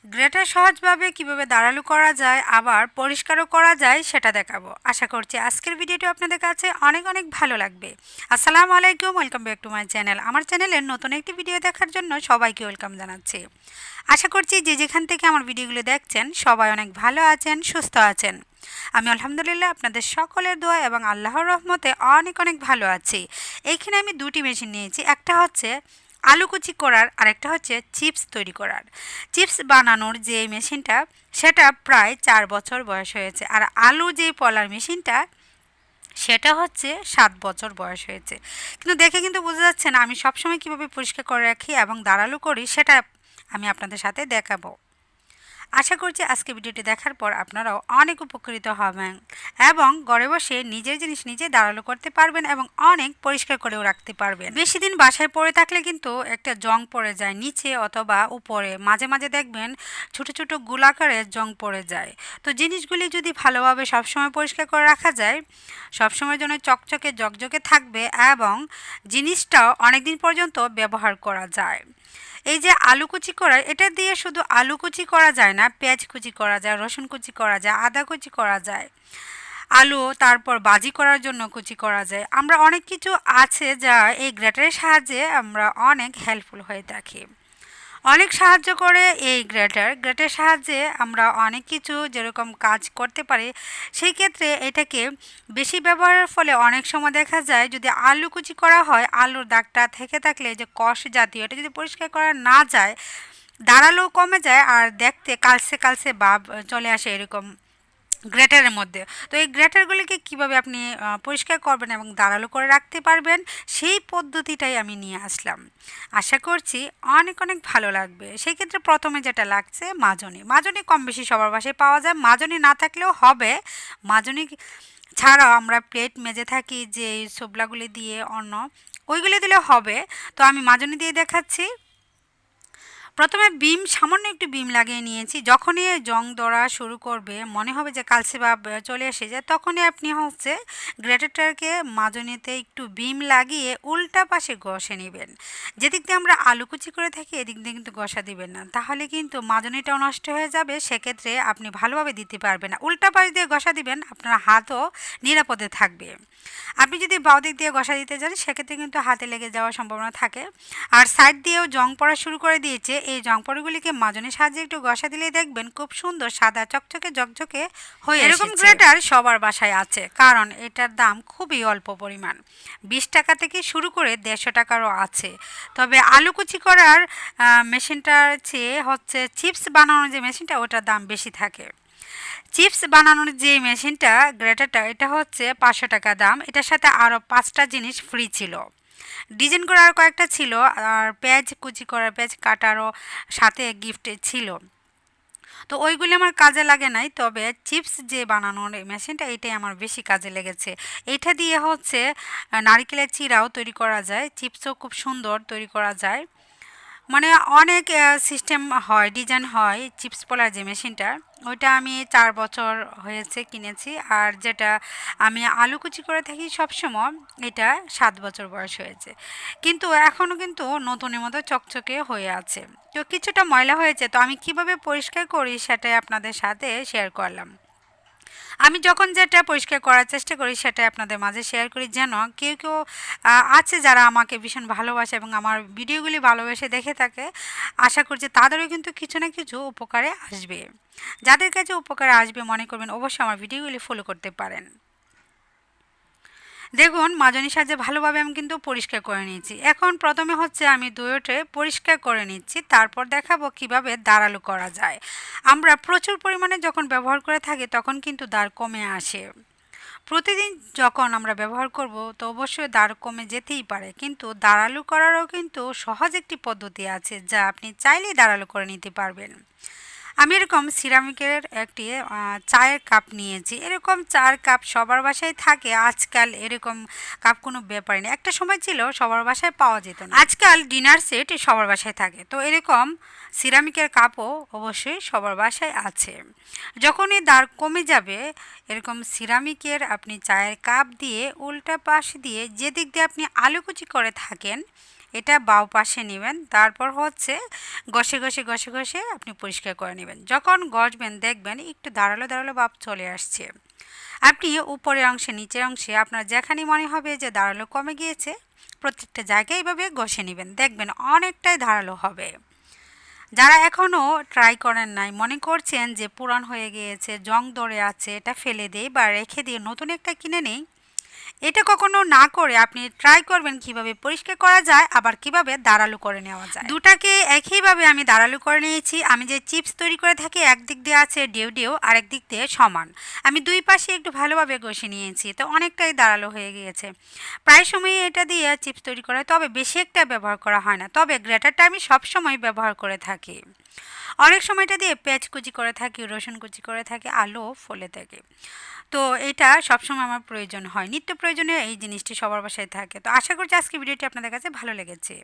Greater সহজভাবে কিভাবে দাঁড়ালো করা যায় আবার পরিষ্কারও করা যায় সেটা দেখাবো। আশা করছি আজকের ভিডিওটি আপনাদের কাছে অনেক অনেক ভালো লাগবে। আসসালামু আলাইকুম, welcome back to my channel. আমার চ্যানেলের নতুন একটি ভিডিও দেখার জন্য সবাইকে ওয়েলকাম জানাচ্ছি। আশা করছি যে যেখান থেকে আমার ভিডিওগুলো দেখছেন সবাই অনেক ভালো আছেন, সুস্থ আছেন। আমি আলহামদুলিল্লাহ আপনাদের সকলের দোয়া এবং আল্লাহর রহমতে অনেক অনেক ভালো আছি। এইখানে আমি দুটি মেশিন নিয়েছি, একটা হচ্ছে আলু কুচি করার, আরেকটা হচ্ছে চিপস তৈরি করার। চিপস বানানোর যে মেশিনটা সেটা প্রায় 4 বছর বয়স হয়েছে, আর আলু যে পলার মেশিনটা সেটা হচ্ছে 7 বছর বয়স হয়েছে। কিন্তু দেখে কিন্তু বোঝা যাচ্ছে না আমি সবসময় কীভাবে পরিষ্কার করে রাখি এবং দাঁড়ালো করি সেটা আমি আপনাদের সাথে দেখাবো। আশা করছি আজকে ভিডিওটি দেখার পর আপনারাও অনেক উপকৃত হবেন এবং ঘরে বসে নিজের জিনিস নিজে দাঁড়ালো করতে পারবেন এবং অনেক পরিষ্কার করেও রাখতে পারবেন। বেশি দিন বাসায় পড়ে থাকলে কিন্তু একটা জং পড়ে যায় নিচে অথবা উপরে, মাঝে মাঝে দেখবেন ছোট ছোট গোলাকারে জং পড়ে যায়। তো জিনিসগুলি যদি ভালোভাবে সবসময় পরিষ্কার করে রাখা যায়, সবসময় যেন চকচকে জকজকে থাকবে এবং জিনিসটাও অনেকদিন পর্যন্ত ব্যবহার করা যায়। এই যে আলু কুচি করা, এটা দিয়ে শুধু আলু কুচি করা যায় না, পেঁয়াজ কুচি করা যায়, রসুন কুচি করা যায়, আদা কুচি করা যায়, আলু তারপর ভাজি করার জন্য কুচি করা যায়। আমরা অনেক কিছু আছে যা এই গ্রেটারের সাহায্যে আমরা অনেক হেল্পফুল হয়ে থাকি। অনেক সাহায্য করে এই গ্রেটের সাহায্যে আমরা অনেক কিছু যেরকম কাজ করতে পারি। সেই ক্ষেত্রে এটাকে বেশি ব্যবহারের ফলে অনেক সময় দেখা যায় যদি আলু কুচি করা হয়, আলুর দাগটা থেকে থাকলে যে কষ জাতীয়, এটা যদি পরিষ্কার করা না যায় দাঁড়ালেও কমে যায় আর দেখতে কালসে কালসে ভাব চলে আসে এরকম গ্রেটারের মধ্যে। তো এই গ্রেটারগুলিকে কিভাবে আপনি পরিষ্কার করবেন এবং দাঁড়ালো করে রাখতে পারবেন সেই পদ্ধতিটাই আমি নিয়ে আসলাম। আশা করছি অনেক অনেক ভালো লাগবে। সেই ক্ষেত্রে প্রথমে যেটা লাগছে মাজনি। মাজনি কম বেশি সবার বাসায় পাওয়া যায়, মাজনি না থাকলেও হবে। মাজনি ছাড়াও আমরা প্লেট মেজে থাকি যে সোবলাগুলি দিয়ে অন্য, ওইগুলি দিলেও হবে। তো আমি মাজনি দিয়ে দেখাচ্ছি। প্রথমে সামান্য একটু বিম লাগিয়ে নিয়েছি। যখনই জং ধরা শুরু করবে, মনে হবে যে কালচে ভাব চলে এসেছে, তখনই আপনি হচ্ছে গ্রেটারটাকে মাজনিতে একটু বিম লাগিয়ে উল্টা পাশে ঘষে নেবেন। যেদিক দিয়ে আমরা আলু কুচি করে থাকি এদিক দিয়ে কিন্তু ঘষা দিবেন না, তাহলে কিন্তু মাজনিটাও নষ্ট হয়ে যাবে, সেক্ষেত্রে আপনি ভালোভাবে দিতে পারবেন না। উল্টা পাশ দিয়ে ঘষা দিবেন, আপনার হাতও নিরাপদে থাকবে। আপনি যদি বাঁ দিক দিয়ে ঘষা দিতে যান সেক্ষেত্রে কিন্তু হাতে লেগে যাওয়ার সম্ভাবনা থাকে। আর সাইড দিয়েও জং পড়া শুরু করে দিয়েছে, এই জং পড়াগুলিকে মাজনির সাহায্যে একটু ঘষা দিলেই দেখবেন খুব সুন্দর সাদা চকচকে ঝকঝকে হয়ে এসেছে। এরকম গ্রেটার সবার বাসায় আছে, কারণ এটার দাম খুবই অল্প পরিমাণ, 20 টাকা থেকে শুরু করে 150 টাকারও আছে। তবে আলু কুচি করার মেশিনটার চেয়ে হচ্ছে চিপস বানানোর যে মেশিনটা ওটার দাম বেশি থাকে। চিপস বানানোর যে মেশিনটা গ্রেটারটা, এটা হচ্ছে 500 টাকা দাম। এটার সাথে আরও 5টা জিনিস ফ্রি ছিল, ডিজাইন করার কয়েকটা ছিল, আর পেঁয়াজ কুচি করার, পেঁয়াজ কাটারও সাথে গিফট ছিল। তো ওইগুলি আমার কাজে লাগে নাই, তবে চিপস যে বানানোর মেশিনটা এটাই আমার বেশি কাজে লেগেছে। এটা দিয়ে হচ্ছে নারকেলের চিরাও তৈরি করা যায়, চিপসও খুব সুন্দর তৈরি করা যায়। মানে অনেক সিস্টেম হয়, ডিজাইন হয় চিপস পোলার যে মেশিনটা, ওইটা আমি 4 বছর হয়েছে কিনেছি। আর যেটা আমি আলু কুচি করে থাকি সবসময়, এটা 7 বছর বয়স হয়েছে, কিন্তু এখনও কিন্তু নতুনের মতো চকচকে হয়ে আছে। তো কিছুটা ময়লা হয়েছে, তো আমি কিভাবে পরিষ্কার করি সেটাই আপনাদের সাথে শেয়ার করলাম। আমি যখন যেটা পরিষ্কার করার চেষ্টা করি সেটাই আপনাদের মাঝে শেয়ার করি, যেন কেউ কেউ আছে যারা আমাকে ভীষণ ভালোবাসে এবং আমার ভিডিওগুলি ভালোবেসে দেখে থাকে। আশা করছি তাদেরও কিন্তু কিছু না কিছু উপকারে আসবে। যাদের কাছে উপকারে আসবে মনে করবেন অবশ্যই আমার ভিডিওগুলি ফলো করতে পারেন। দেখুন মাজনির সাহায্যে ভালোভাবে আমি কিন্তু পরিষ্কার করে নিয়েছি। এখন প্রথমে হচ্ছে আমি দুয়োটে পরিষ্কার করে নিচ্ছি, তারপর দেখাবো কিভাবে দাঁড়ালো করা যায়। আমরা প্রচুর পরিমাণে যখন ব্যবহার করে থাকি তখন কিন্তু দাঁড় কমে আসে। প্রতিদিন যখন আমরা ব্যবহার করব তো অবশ্যই দাঁড় কমে যেতেই পারে, কিন্তু দাঁড়ালো করারও কিন্তু সহজ একটি পদ্ধতি আছে যা আপনি চাইলেই দাঁড়ালো করে নিতে পারবেন। আমি এরকম সিরামিকের একটি চায়ের কাপ নিয়েছি। এরকম চার কাপ সবার বাসায় থাকে আজকাল, এরকম কাপ কোনো ব্যাপারই নেই। একটা সময় ছিল সবার বাসায় পাওয়া যেত না, আজকাল ডিনার সেট সবার বাসায় থাকে। তো এরকম সিরামিকের কাপও অবশ্যই সবার বাসায় আছে। যখনই দাঁড় কমে যাবে এরকম সিরামিকের আপনি চায়ের কাপ দিয়ে উল্টা পাশ দিয়ে যেদিক দিয়ে আপনি আলু কুচি করে থাকেন এটা বাও পাশে নেবেন, তারপর হচ্ছে ঘষে ঘষে ঘষে ঘষে আপনি পরিষ্কার করে নেবেন। যখন ঘষবেন দেখবেন একটু ধারালো ধারালো ভাব চলে আসছে। আপনি উপরের অংশে নিচের অংশে আপনার যেখানেই মনে হবে যে ধারালো কমে গিয়েছে প্রত্যেকটা জায়গায় এইভাবে ঘষে নেবেন, দেখবেন অনেকটাই ধারালো হবে। যারা এখনও ট্রাই করেন নাই, মনে করছেন যে পুরান হয়ে গিয়েছে, জং ধরে আছে, এটা ফেলে দেই বা রেখে দিয়ে নতুন একটা কিনে নেই, এটা কখনো না করে আপনি ট্রাই করবেন কিভাবে পরিষ্কার করা যায় আবার কিভাবে দাঁড়ালু করে নেওয়া যায়। দুটাকে একইভাবে আমি দাঁড়ালু করে নিয়েছি। আমি যে চিপস তৈরি করে থাকি একদিক দিয়ে আছে ডেউ ডেউ, আরেক দিক দিয়ে সমান। আমি দুই পাশে একটু ভালোভাবে ঘষে নিয়েছি, তো অনেকটাই দাঁড়ালো হয়ে গিয়েছে। প্রায় সময়ই এটা দিয়ে চিপস তৈরি করা হয়, তবে বেশি একটা ব্যবহার করা হয় না, তবে গ্রেটারটা আমি সবসময় ব্যবহার করে থাকি। অনেক সময় এটা দিয়ে পেঁয়াজ কুচি করে থাকি, রসুন কুচি করে থাকি, আলুও ফলে থাকি। তো এটা সবসময় আমার প্রয়োজন হয়, নিত্য প্রয়োজনীয় এই জিনিসটি সবার বাসায় থাকে। তো আশা করছি আজকে ভিডিওটি আপনাদের কাছে ভালো লেগেছে।